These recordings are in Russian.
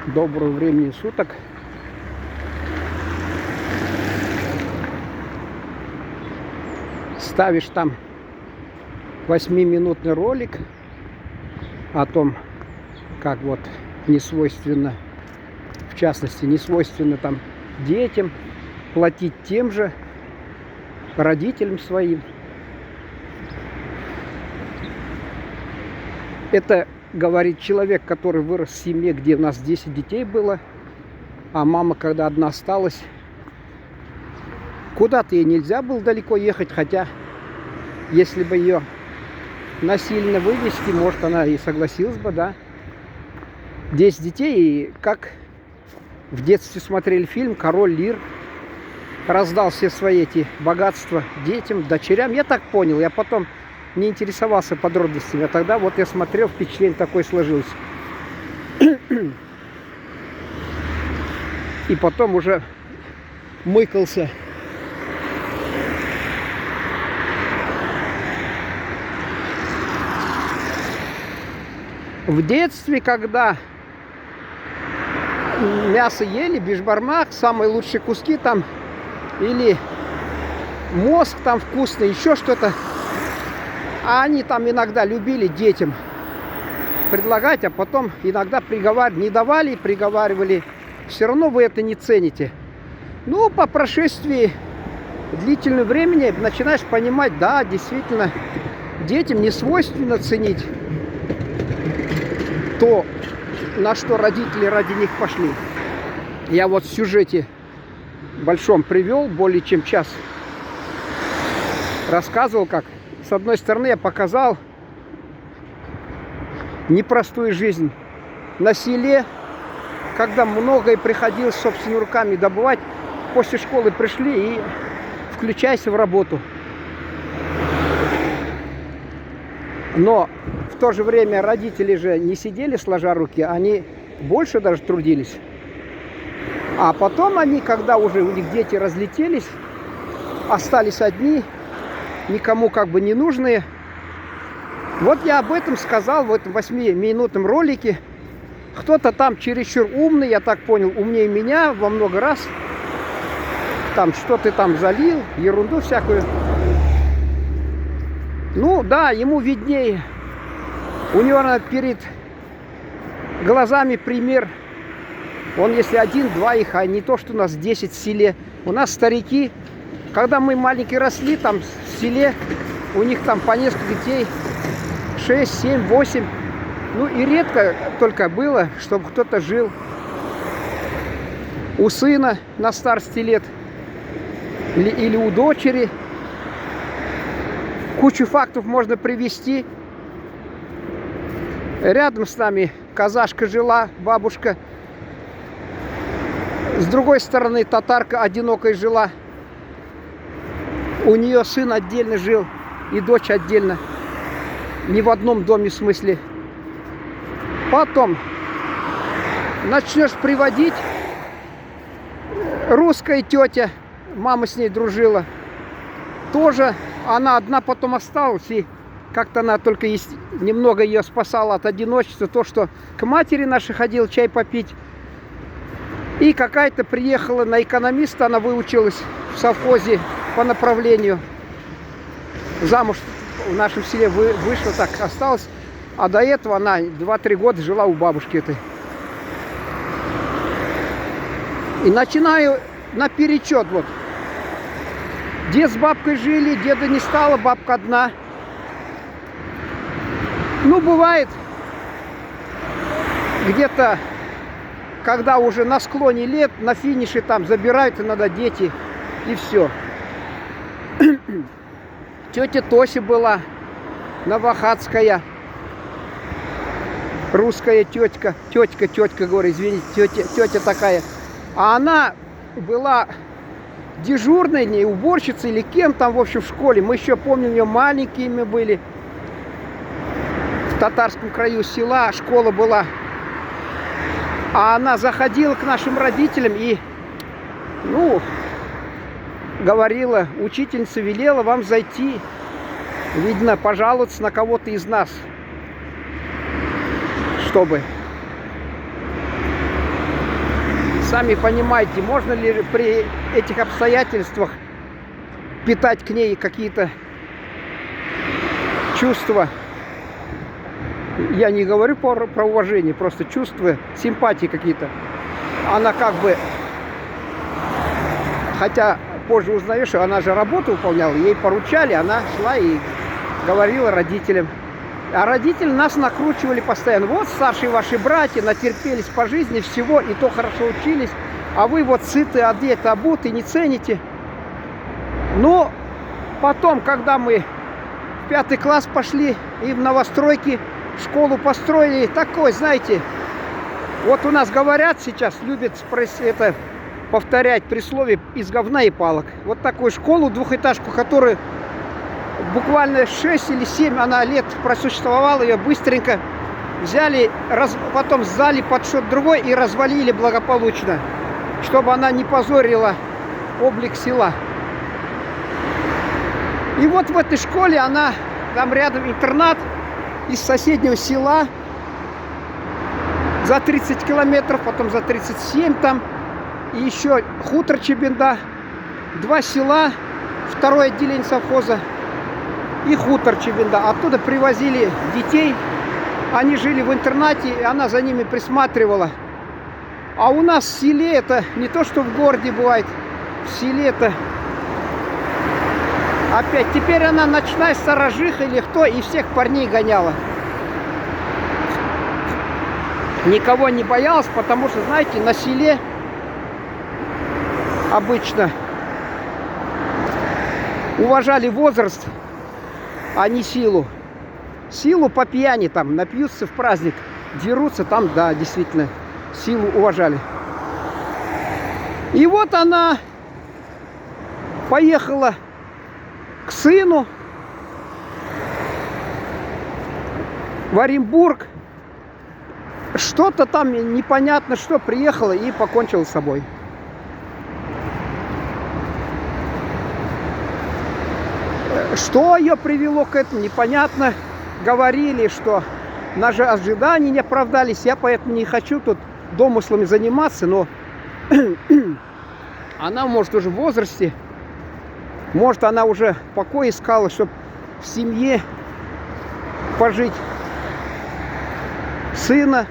Доброго времени суток. Ставишь там 8-минутный ролик о том, как вот не свойственно, в частности, не свойственно там детям платить тем же родителям своим. Это говорит человек, который вырос в семье, где у нас 10 детей было, а мама, когда одна осталась, куда-то ей нельзя было далеко ехать, хотя если бы ее насильно вывести, может, она и согласилась бы, да. 10 детей, и как в детстве смотрели фильм «Король Лир», раздал все свои эти богатства детям, дочерям. Я так понял, я потом не интересовался подробностями, а тогда вот я смотрел, впечатление такое сложилось. И потом уже мыкался. В детстве, когда мясо ели, бишбармак, самые лучшие куски там, или мозг там вкусный, еще что-то, а они там иногда любили детям предлагать, а потом иногда приговаривали, не давали, приговаривали, все равно вы это не цените. Ну, по прошествии длительного времени начинаешь понимать, да, действительно, детям не свойственно ценить то, на что родители ради них пошли. Я вот в сюжете большом привел, более чем час рассказывал, как с одной стороны я показал непростую жизнь на селе, когда многое приходилось собственными руками добывать. После школы пришли и включайся в работу. Но в то же время родители же не сидели сложа руки, они больше даже трудились. А потом они, когда уже у них дети разлетелись, остались одни, никому как бы не нужные. Вот я об этом сказал в этом 8-минутном ролике. Кто-то там чересчур умный, я так понял, умнее меня во много раз. Там что-то там залил, ерунду всякую. Ну да, ему виднее. У него перед глазами пример. Он если один-два их, а не то, что у нас 10 в селе. У нас старики, когда мы маленькие росли, там в селе, у них там по несколько детей, 6, 7, 8. Ну и редко только было, чтобы кто-то жил у сына на старости лет или у дочери. Кучу фактов можно привести. Рядом с нами казашка жила, бабушка. С другой стороны татарка одинокая жила. У нее сын отдельно жил и дочь отдельно. Не в одном доме, в смысле. Потом начнешь приводить. Русская тетя, мама с ней дружила. Тоже она одна потом осталась. И как-то она только немного ее спасала от одиночества. То, что к матери нашей ходил чай попить. И какая-то приехала на экономиста, она выучилась в совхозе по направлению. Замуж в нашем селе вышла, так осталась. А до этого она 2-3 года жила у бабушки этой. И начинаю наперечет вот. Дед с бабкой жили, деда не стало, бабка одна. Ну, бывает, где-то, когда уже на склоне лет, на финише там забирают иногда дети, и все. Тетя Тося была, Новохадская, русская тетка, говорю, извините, тетя такая. А она была дежурной, не уборщицей или кем там, в общем, в школе. Мы еще помним, ее маленькими были. В татарском краю села школа была. А она заходила к нашим родителям и, ну, говорила, учительница велела вам зайти, видно, пожаловаться на кого-то из нас, чтобы Сами понимаете, можно ли при этих обстоятельствах питать к ней какие-то чувства. Я не говорю про уважение, просто чувства, симпатии какие-то. Она как бы, хотя позже узнаешь, что она же работу выполняла, ей поручали, она шла и говорила родителям. А родители нас накручивали постоянно. Вот старшие ваши братья натерпелись по жизни всего, и то хорошо учились, а вы вот сыты, одеты, обуты, не цените. Но потом, когда мы в 5 класс пошли и в новостройке школу построили, такой, знаете, вот у нас говорят сейчас, любят это повторять присловие из говна и палок. Вот такую школу, двухэтажку, которую буквально 6 или 7 она лет просуществовала, ее быстренько взяли, потом сдали под что-то другое и развалили благополучно, чтобы она не позорила облик села. И вот в этой школе она, там рядом интернат из соседнего села за 30 километров, потом за 37 там, и еще хутор Чебенда, 2 села, 2-е отделение совхоза и хутор Чебенда. Оттуда привозили детей, они жили в интернате, и она за ними присматривала. А у нас в селе это не то, что в городе бывает, в селе это опять. Теперь она ночная сторожиха или кто, и всех парней гоняла. Никого не боялась, потому что, знаете, на селе обычно уважали возраст, а не силу. Силу по пьяни там, напьются в праздник, дерутся там, да, действительно, силу уважали. И вот она поехала к сыну в Оренбург. Что-то там непонятно что, приехала и покончила с собой. Что ее привело к этому, непонятно. Говорили, что наши ожидания не оправдались. Я поэтому не хочу тут домыслами заниматься, но она, может, уже в возрасте, может, она уже покой искала, чтобы в семье пожить, сына,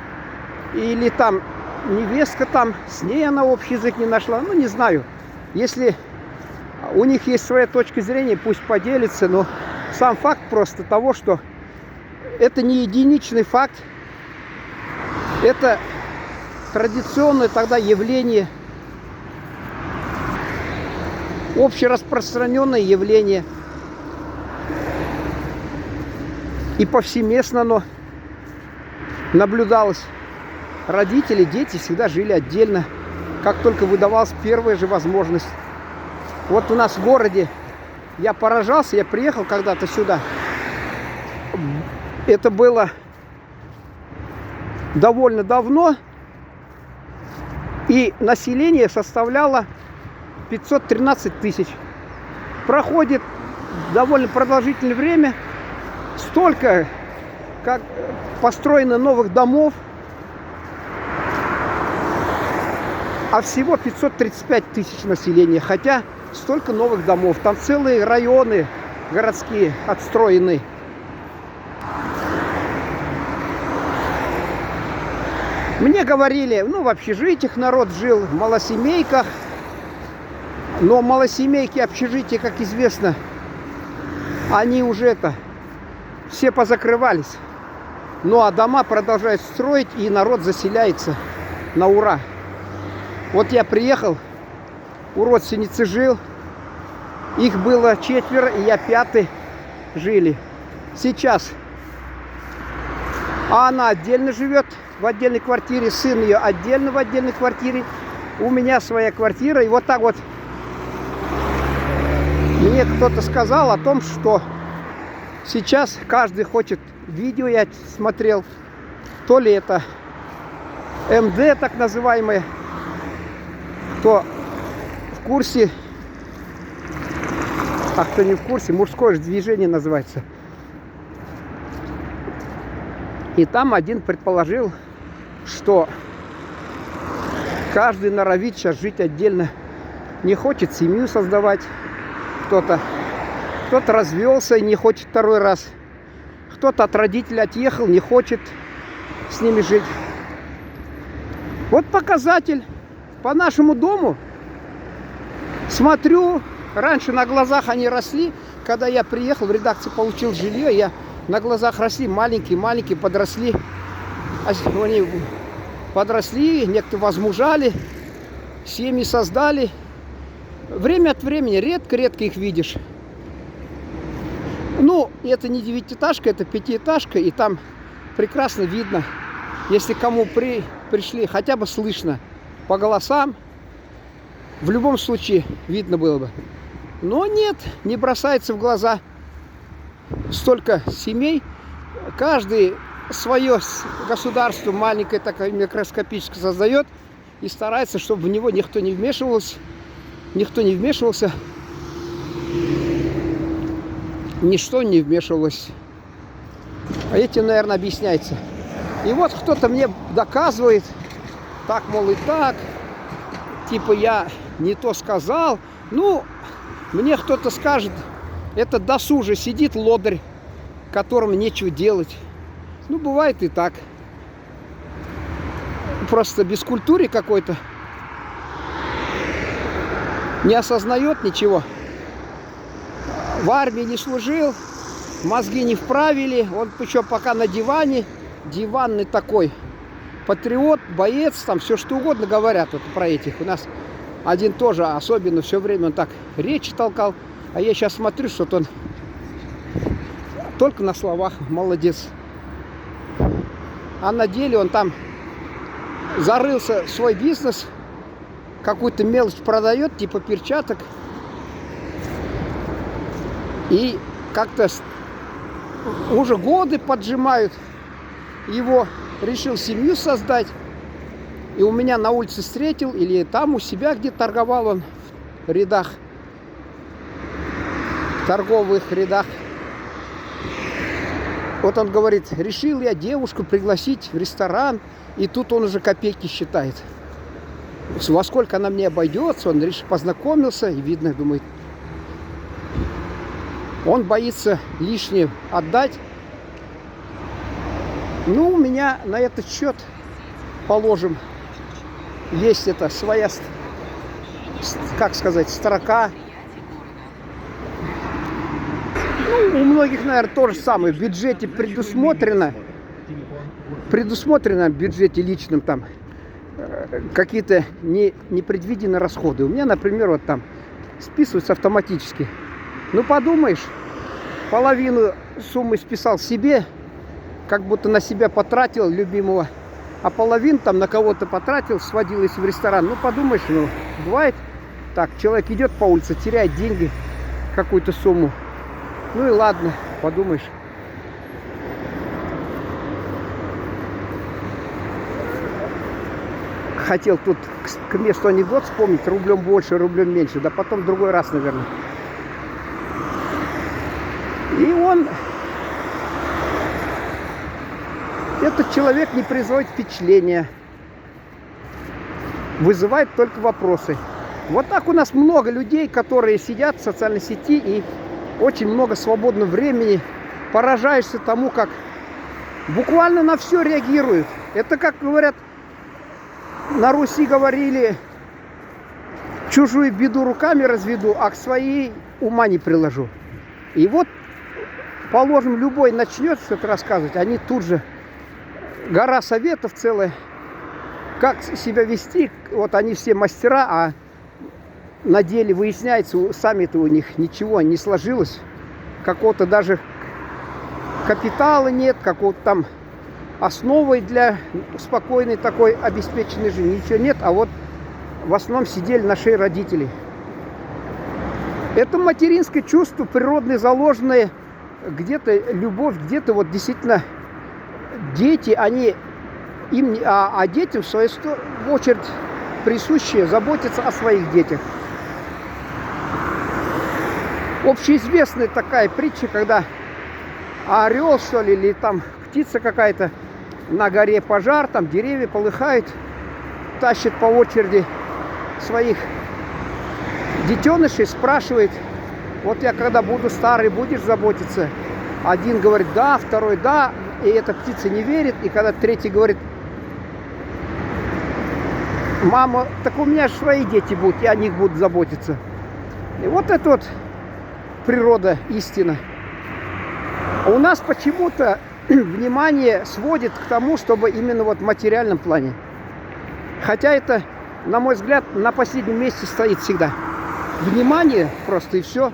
или там невестка там, с ней она общий язык не нашла, ну, не знаю. Если у них есть своя точка зрения, пусть поделится, но сам факт просто того, что это не единичный факт, это традиционное тогда явление, общераспространенное явление. И повсеместно оно наблюдалось. Родители, дети всегда жили отдельно, как только выдавалась первая же возможность. Вот у нас в городе я поражался, я приехал когда-то сюда. Это было довольно давно, и население составляло 513 тысяч. Проходит довольно продолжительное время, столько, как построено новых домов, а всего 535 тысяч населения, хотя столько новых домов. Там целые районы городские отстроены. Мне говорили, ну, в общежитиях народ жил, в малосемейках. Но малосемейки, общежития, как известно, они уже все позакрывались. Ну, а дома продолжают строить, и народ заселяется на ура. Вот я приехал, у родственницы жил, их было 4, и я 5 жили. Сейчас она отдельно живет, в отдельной квартире, сын ее отдельно в отдельной квартире, у меня своя квартира. И вот так вот мне кто-то сказал о том, что сейчас каждый хочет видео, я смотрел, то ли это МД так называемое, кто в курсе, а кто не в курсе, мужское же движение называется. И там один предположил, что Каждый норовит сейчас жить отдельно. Не хочет семью создавать. Кто-то развелся и не хочет второй раз. Кто-то от родителей отъехал, не хочет с ними жить. Вот показатель. По нашему дому смотрю, раньше на глазах они росли. Когда я приехал в редакцию, получил жилье, я на глазах росли, маленькие, подросли. Они подросли, некоторые возмужали, семьи создали. Время от времени редко их видишь. Ну, это не девятиэтажка, это пятиэтажка, и там прекрасно видно, если кому пришли, хотя бы слышно по голосам, в любом случае видно было бы. Но нет, не бросается в глаза столько семей, каждый свое государство маленькое, такое микроскопическое создает и старается, чтобы в него никто не вмешивался, ничто не вмешивалось. А этим, наверное, объясняется. И вот кто-то мне доказывает, так, мол, и так, типа я не то сказал. Ну, мне кто-то скажет, это досуже сидит лодырь, которому нечего делать. Ну, бывает и так. Просто бескультуре какой-то. Не осознает ничего. В армии не служил, мозги не вправили. Он еще пока на диване. Диванный такой патриот, боец, там все что угодно говорят вот про этих. У нас один тоже особенно все время он так речи толкал. А я сейчас смотрю, что он только на словах молодец. А на деле он там зарылся в свой бизнес, какую-то мелочь продает, типа перчаток. И как-то уже годы поджимают его, решил семью создать. И у меня на улице встретил, или там у себя где торговал он в рядах, торговых рядах. Вот он говорит, решил я девушку пригласить в ресторан, и тут он уже копейки считает. Во сколько она мне обойдется, он решил, познакомился, и видно, думает, он боится лишнее отдать. Ну, у меня на этот счет, положим, есть это своя, как сказать, строка. Ну, у многих, наверное, то же самое. В бюджете предусмотрено в бюджете личном там какие-то непредвиденные расходы. У меня, например, вот там списываются автоматически. Ну, подумаешь, половину суммы списал себе, как будто на себя потратил любимого, а половину там на кого-то потратил, сводил если в ресторан. Ну, подумаешь, ну, бывает так, человек идет по улице, теряет деньги, какую-то сумму. Ну и ладно, подумаешь. Хотел тут к месту анекдот вспомнить, рублем больше, рублем меньше, да потом в другой раз, наверное. И он, этот человек не производит впечатления, вызывает только вопросы. Вот так у нас много людей, которые сидят в социальной сети и очень много свободного времени. Поражаешься тому, как буквально на все реагируют. Это, как говорят, на Руси говорили, чужую беду руками разведу, а к своей ума не приложу. И вот, положим, любой начнет что-то рассказывать, они тут же, гора советов целая, как себя вести, вот они все мастера, а на деле выясняется, сами-то у них ничего не сложилось, какого-то даже капитала нет, какого-то там основы для спокойной такой обеспеченной жизни, ничего нет, а вот в основном сидели на шее родителей. Это материнское чувство, природное, заложенное, где-то любовь, где-то вот действительно дети, они, а детям в свою очередь присуще заботиться о своих детях. Общеизвестная такая притча, когда орел, что ли, или там птица какая-то, на горе пожар, там деревья полыхают, тащит по очереди своих детенышей, спрашивает: вот я когда буду старый, будешь заботиться? Один говорит да, второй да, и эта птица не верит. И когда третий говорит: мама, так у меня же свои дети будут, я о них буду заботиться. И вот это вот природа, истина. А у нас почему-то внимание сводит к тому, чтобы именно вот в материальном плане. Хотя это, на мой взгляд, на последнем месте стоит всегда. Внимание просто и все.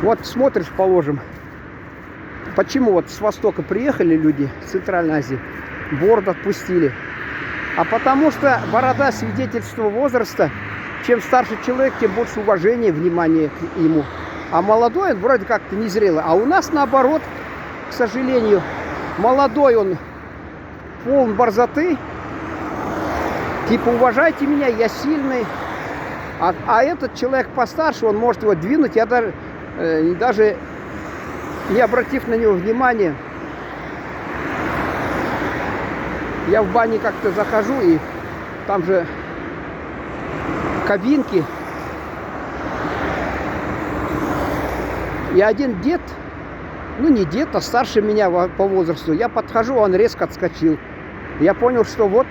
Вот смотришь, положим, почему вот с востока приехали люди, с Центральной Азии, бороду отпустили. А потому что борода — свидетельство возраста. Чем старше человек, тем больше уважения, внимания к ему. А молодой он вроде как-то незрелый. А у нас наоборот, к сожалению, молодой он полон борзоты. Типа: уважайте меня, я сильный. А этот человек постарше, он может его двинуть. Я даже не обратив на него внимания, я в бане как-то захожу, и там же кабинки. И один дед, ну не дед, а старше меня по возрасту, я подхожу, он резко отскочил. Я понял, что вот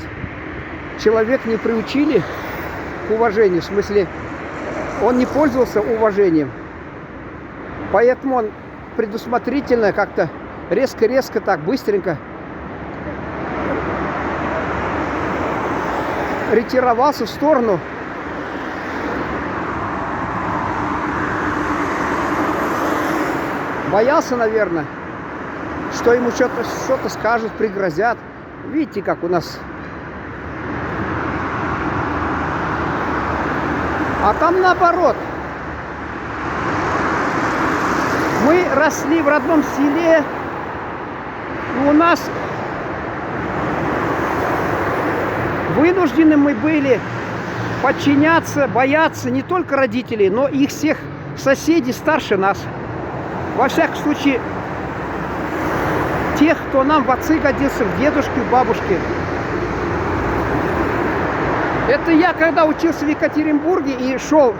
человек не приучили к уважению, в смысле, он не пользовался уважением. Поэтому он предусмотрительно как-то резко-резко так быстренько ретировался в сторону. Боялся, наверное, что ему что-то скажут, пригрозят. Видите, как у нас. А там наоборот. Мы росли в родном селе, и у нас вынуждены мы были подчиняться, бояться не только родителей, но и их всех соседей старше нас. Во всяком случае, тех, кто нам в отцы годился, в дедушки, в бабушки. Это я, когда учился в Екатеринбурге и шел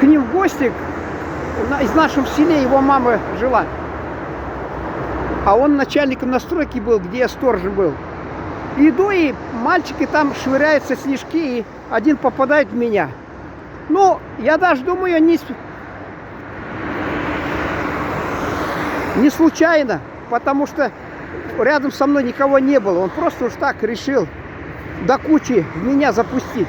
к ним в гости, в нашем селе его мама жила. А он начальником на стройке был, где я сторожем был. Иду, и мальчики там швыряются снежки, и один попадает в меня. Ну, я даже думаю, не случайно, потому что рядом со мной никого не было. Он просто уж так решил до кучи в меня запустить.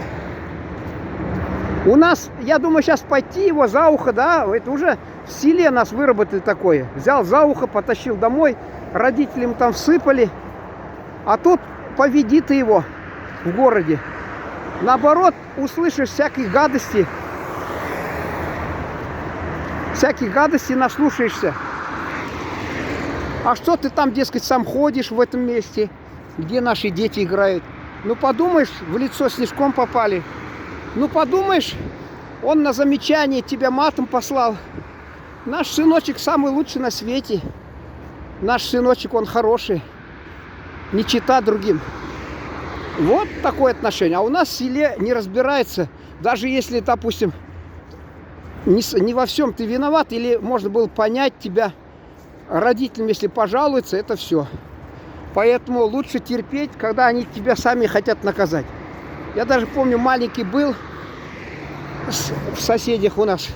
У нас, я думаю, сейчас пойти его за ухо, да, это уже в селе нас выработали такое. Взял за ухо, потащил домой, родители ему там всыпали. А тут поведи ты его в городе. Наоборот, услышишь всякие гадости, наслушаешься. А что ты там, дескать, сам ходишь в этом месте, где наши дети играют? Ну, подумаешь, в лицо снежком попали. Ну, подумаешь, он на замечание тебя матом послал. Наш сыночек самый лучший на свете. Наш сыночек, он хороший. Не чита другим. Вот такое отношение. А у нас в селе не разбирается. Даже если, допустим, не во всем ты виноват, или можно было понять тебя родителям, если пожалуются, это все. Поэтому лучше терпеть, когда они тебя сами хотят наказать. Я даже помню, маленький был в соседях у нас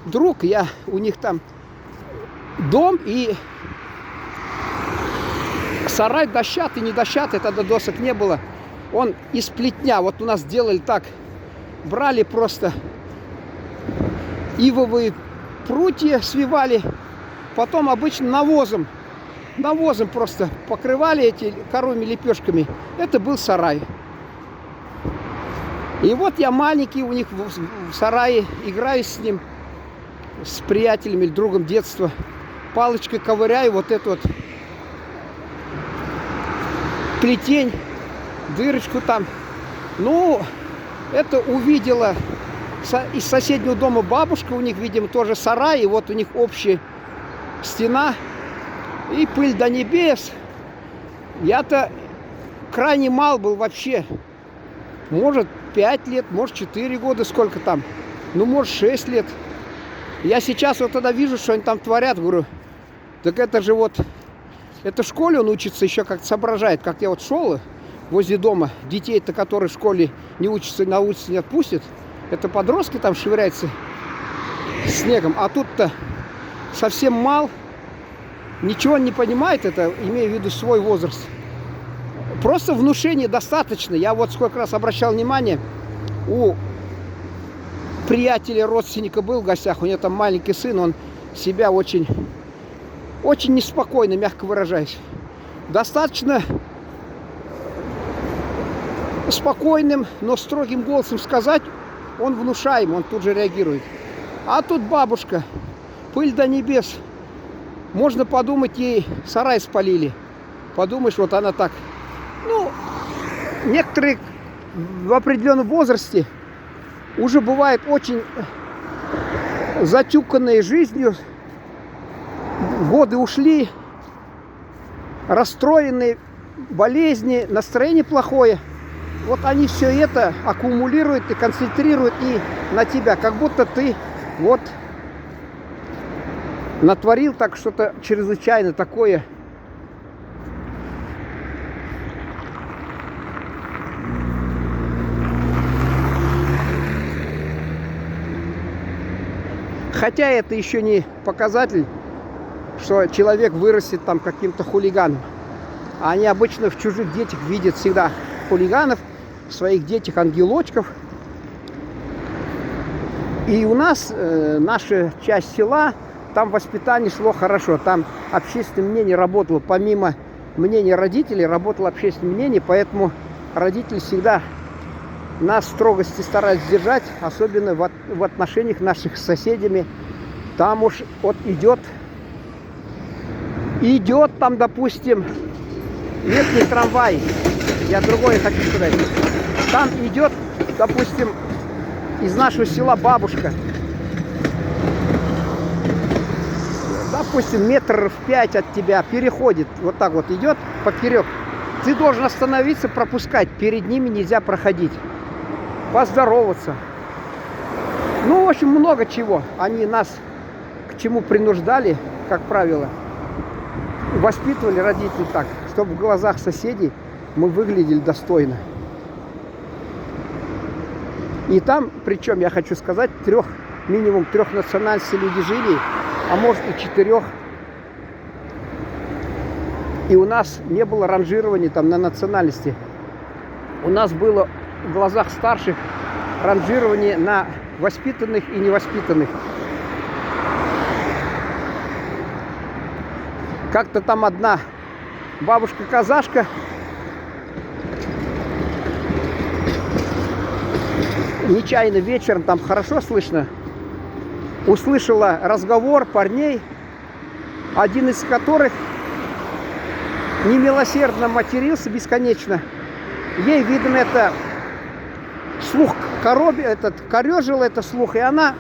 друг, у них там дом и сарай дощатый, не дощатый, тогда досок не было. Он из плетня, вот у нас делали так, брали просто ивовые прутья, свивали, потом обычно навозом просто покрывали эти коровьими лепешками. Это был сарай. И вот я маленький у них в сарае, играю с ним, с приятелями или другом детства. Палочкой ковыряю вот эту вот плетень, дырочку там. Ну, это увидела из соседнего дома бабушка, у них, видимо, тоже сарай, и вот у них общая стена, и пыль до небес. Я-то крайне мал был вообще. Может, 5 лет, может, 4 года, сколько там. Ну, может, 6 лет. Я сейчас вот тогда вижу, что они там творят, говорю, так это же вот, это в школе он учится еще, как-то соображает, как я вот шел возле дома, детей-то, которые в школе не учатся, на улице не отпустят, это подростки там швыряются снегом, а тут-то совсем мал, ничего не понимает, это имею в виду свой возраст. Просто внушения достаточно. Я вот сколько раз обращал внимание, у приятеля, родственника был в гостях, у него там маленький сын, он себя очень неспокойно, мягко выражаясь. Достаточно спокойным, но строгим голосом сказать, он внушаем, он тут же реагирует. А тут бабушка, пыль до небес. Можно подумать, ей сарай спалили. Подумаешь, вот она так. Ну, некоторые в определенном возрасте уже бывают очень затюканные жизнью, годы ушли, расстроенные, болезни, настроение плохое. Вот они все это аккумулируют и концентрируют и на тебя, как будто ты вот натворил так что-то чрезвычайно такое. Хотя это еще не показатель, что человек вырастет там каким-то хулиганом. А они обычно в чужих детях видят всегда хулиганов, в своих детях ангелочков. И у нас, наша часть села, там воспитание шло хорошо. Там общественное мнение работало, помимо мнения родителей, работало общественное мнение, поэтому родители всегда нас в строгости старались держать, особенно в отношениях наших с соседями. Там уж вот идет там, допустим, летний трамвай. Я другое хочу сказать. Там идет, допустим, из нашего села бабушка. Допустим, метров 5 от тебя переходит, вот так вот идет поперек. Ты должен остановиться, пропускать. Перед ними нельзя проходить. Поздороваться. Ну, в общем, много чего. Они нас к чему принуждали, как правило. Воспитывали родители так, чтобы в глазах соседей мы выглядели достойно. И там, причем, я хочу сказать, минимум трех национальностей люди жили, а может и 4. И у нас не было ранжирования там на национальности. У нас было в глазах старших ранжирование на воспитанных и невоспитанных. Как-то там одна бабушка-казашка нечаянно вечером, там хорошо слышно, услышала разговор парней, один из которых немилосердно матерился бесконечно. Ей, видно, это слух корежил это слух, и она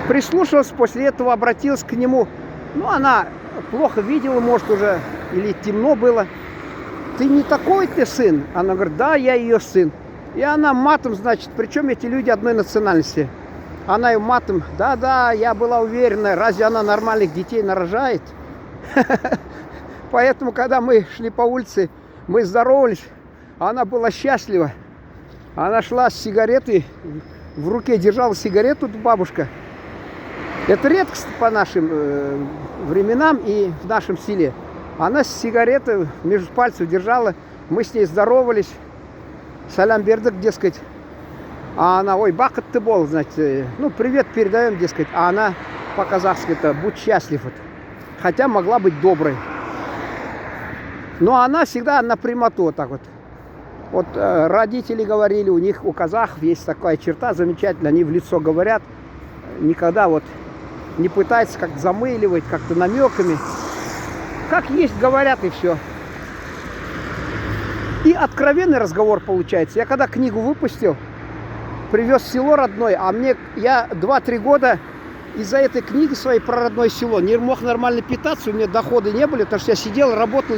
прислушалась, после этого обратилась к нему. Ну, она плохо видела, может, уже, или темно было. Ты не такой ты сын? Она говорит, да, я ее сын. И она матом, значит, причем эти люди одной национальности. Она ее матом, да, я была уверена, разве она нормальных детей нарожает? Поэтому, когда мы шли по улице, мы здоровались, она была счастлива. Она шла с сигаретой, в руке держала сигарету, бабушка. Это редкость по нашим временам и в нашем селе. Она с сигаретой между пальцев держала, мы с ней здоровались. Салям бердик, дескать. А она, ой, бакат ты бол, значит, ну, привет передаем, дескать. А она по-казахски-то, будь счастлив. Хотя могла быть доброй. Но она всегда на прямоту вот так вот. Вот родители говорили, у них, у казахов есть такая черта замечательная, они в лицо говорят, никогда вот не пытаются как-то замыливать, как-то намеками. Как есть, говорят, и все. И откровенный разговор получается. Я когда книгу выпустил, привез в село родное, а я 2-3 года из-за этой книги своей про родное село не мог нормально питаться, у меня доходы не были, потому что я сидел, работал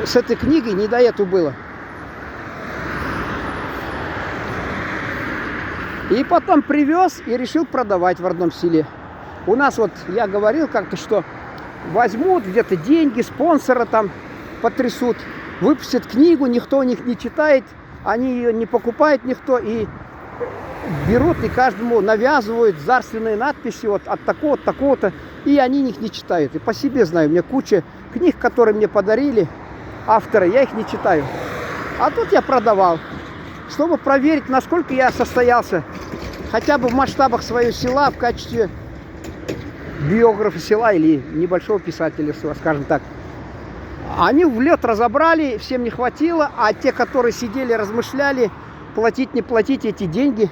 с этой книгой, не до этого было. И потом привез и решил продавать в родном селе. У нас вот, я говорил как-то, что возьмут где-то деньги, спонсора там потрясут, выпустят книгу, никто у них не читает, они ее не покупает никто, и берут и каждому навязывают дарственные надписи вот от такого-то, такого-то, и они их не читают. И по себе знаю, у меня куча книг, которые мне подарили авторы, я их не читаю. А тут я продавал, чтобы проверить, насколько я состоялся, хотя бы в масштабах своего села, в качестве биографа села или небольшого писателя, скажем так. Они в лед разобрали, всем не хватило, а те, которые сидели, размышляли, платить, не платить эти деньги.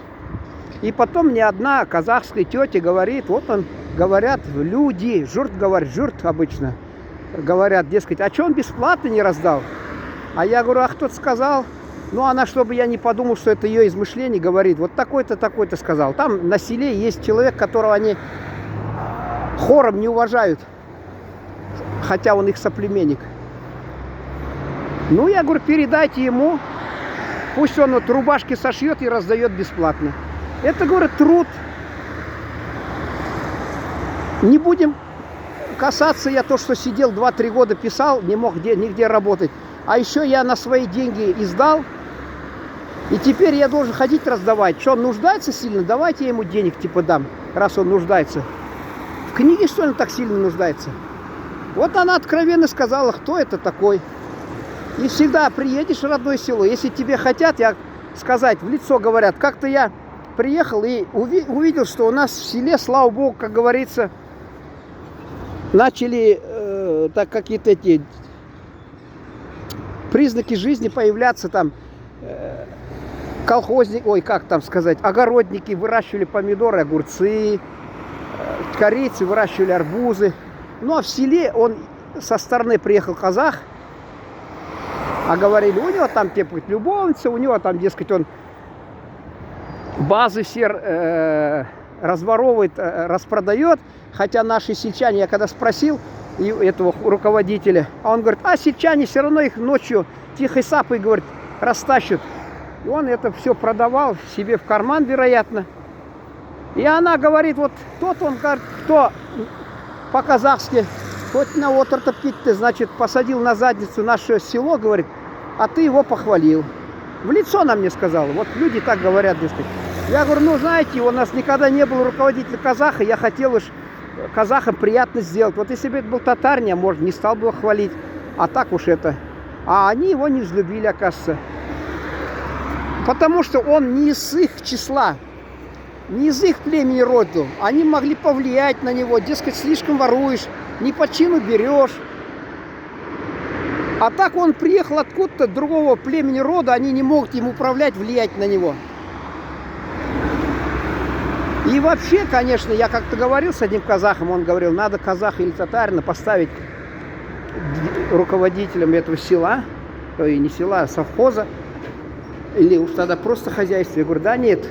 И потом мне одна казахская тетя говорит, вот он, говорят, люди, журт говорит, журт обычно, говорят, дескать, а что он бесплатно не раздал? А я говорю, а кто-то сказал? Ну, она, чтобы я не подумал, что это ее измышление, говорит, вот такой-то, такой-то сказал. Там на селе есть человек, которого они хором не уважают, хотя он их соплеменник. Ну, я говорю, передайте ему, пусть он вот рубашки сошьет и раздает бесплатно. Это, говорю, труд. Не будем касаться, я то, что сидел 2-3 года писал, не мог нигде работать. А еще я на свои деньги издал, и теперь я должен ходить раздавать. Что, он нуждается сильно? Давайте я ему денег типа дам, раз он нуждается. В книге, что ли, так сильно нуждается? Вот она откровенно сказала, кто это такой. И всегда приедешь в родное село, если тебе хотят, я сказать, в лицо говорят, как-то я приехал и увидел, что у нас в селе, слава богу, как говорится, начали так какие-то эти признаки жизни появляться, там колхозники, ой, как там сказать, огородники выращивали помидоры, огурцы, корейцы выращивали арбузы. Ну а в селе он со стороны приехал казах, а говорили, у него там типа любовница, у него там, дескать, он базы все разворовывает, распродает. Хотя наши сельчане, я когда спросил этого руководителя, а он говорит, а сельчане все равно их ночью тихой сапой, говорит, растащат. И он это все продавал себе в карман, вероятно. И она говорит, вот тот, он говорит, кто по-казахски, хоть на отр-то пить-то, значит, посадил на задницу наше село, говорит, а ты его похвалил. В лицо она мне сказала, вот люди так говорят, дескать. Я говорю, ну, знаете, у нас никогда не был руководителя казаха, я хотел уж казахам приятно сделать. Вот если бы это был татарин, я, может, не стал бы его хвалить, а так уж это. А они его не взлюбили, оказывается. Потому что он не из их числа, не из их племени роду. Они могли повлиять на него, дескать, слишком воруешь, не по чину берешь. А так он приехал откуда-то другого племени рода, они не могут им управлять, влиять на него. И вообще, конечно, я как-то говорил с одним казахом, он говорил, надо казаха или татарина поставить руководителем этого села, и не села, а совхоза, или уж тогда просто хозяйство. Я говорю, да нет,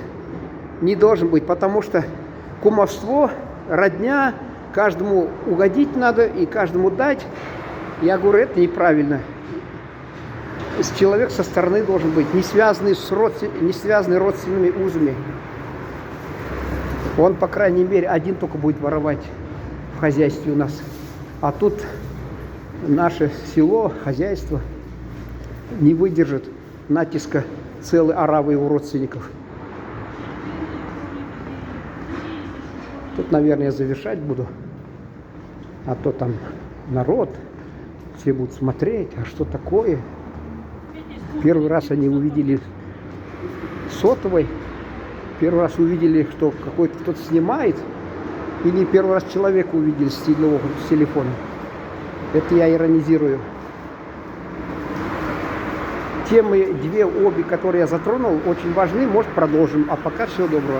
не должен быть, потому что кумовство, родня, каждому угодить надо и каждому дать. Я говорю, это неправильно. Человек со стороны должен быть, не связанный родственными узами. Он, по крайней мере, один только будет воровать в хозяйстве у нас. А тут наше село, хозяйство не выдержит натиска целой оравы его родственников. Тут, наверное, я завершать буду. А то там народ, все будут смотреть, а что такое? Первый раз они увидели сотовый. Первый раз увидели, что какой-то кто-то снимает, или первый раз человека увидели с телефона. Это я иронизирую. Темы обе, которые я затронул, очень важны. Может, продолжим. А пока всего доброго.